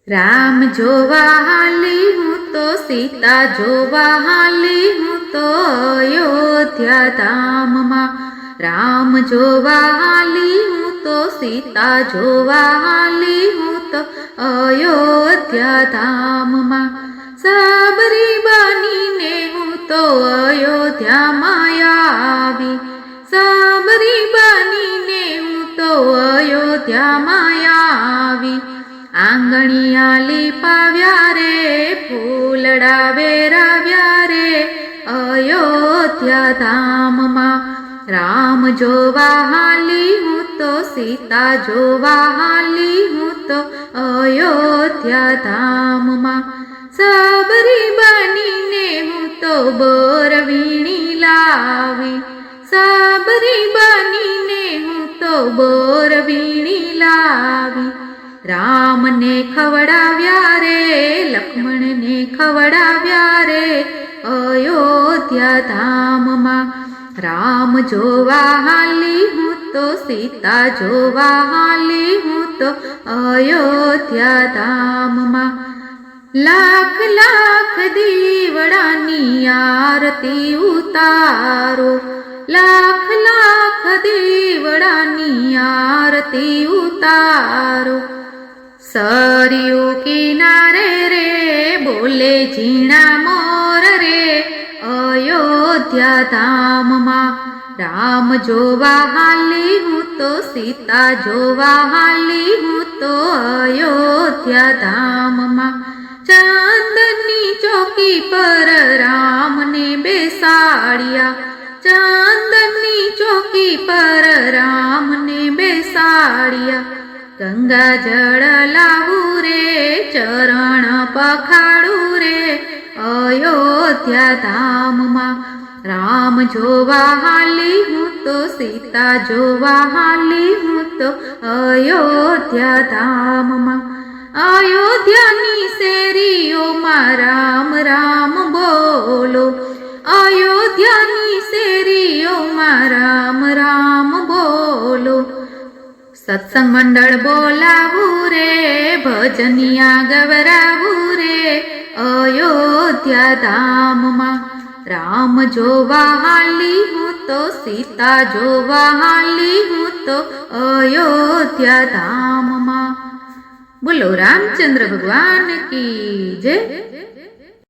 રામ જોવા હાલી હું તો સીતા જોવા હાલી હું તો અયોધ્યા ધામમાં. રામ જોવા હાલી હું તો સીતા જોવા હાલી હું તો અયોધ્યા ધામમાં. સબરી બનીને હું તો અયોધ્યામાં આવી. સબરી બનીને હું તો અયોધ્યામાં આવી. આંગણિયા લીપાવ્યા રે, ફૂલડા વેરાવ્યા રે અયોધ્યા ધામમાં. રામ જોવા હાલી હું તો સીતા જોવા હાલી હું તો અયોધ્યા ધામમાં. સબરી બનીને હું તો બોર વીણી લાવી. સબરી બનીને હું તો બોર વીણી લાવી. રામને ખવડાવ્યા રે, લક્ષ્મણને ખવડાવ્યા રે અયોધ્યા ધામમાં. રામ જોવા હાલી હું તો સીતા જોવા હાલી હું તો અયોધ્યા ધામમાં. લાખ લાખ દીવડાની આરતી ઉતારો. લાખ લાખ દીવડાની આરતી ઉતારો. સરયુ કિનારે રે બોલે ઝીણા મોર રે અયોધ્યા ધામમાં. રામ જોવા હાલી હું તો સીતા જોવા હાલી હું તો અયોધ્યા ધામમાં. ચાંદની ચોકી પર રામને બેસાડ્યા. ચાંદની ચોકી પર રામને બેસાડ્યા. ગંગા જળ લાવું રે, ચરણ પખાડું રે અયોધ્યા ધામમાં. રામ જોવા હાલી હું તો સીતા જોવા હાલી હું તો અયોધ્યા ધામમાં. અયોધ્યાની શેરીઓમાં રામ રામ બોલો. અયોધ્યાની શેરીઓમાં રામ રામ બોલો. સત્સંગ મંડળ બોલાવું રે, ભજનિયા ગવરાવું રે અયોધ્યા ધામમાં. રામ જોવા હાલી હું તો સીતા જોવા હાલી હું તો અયોધ્યા ધામમાં. બોલો રામચંદ્ર ભગવાન કી જય.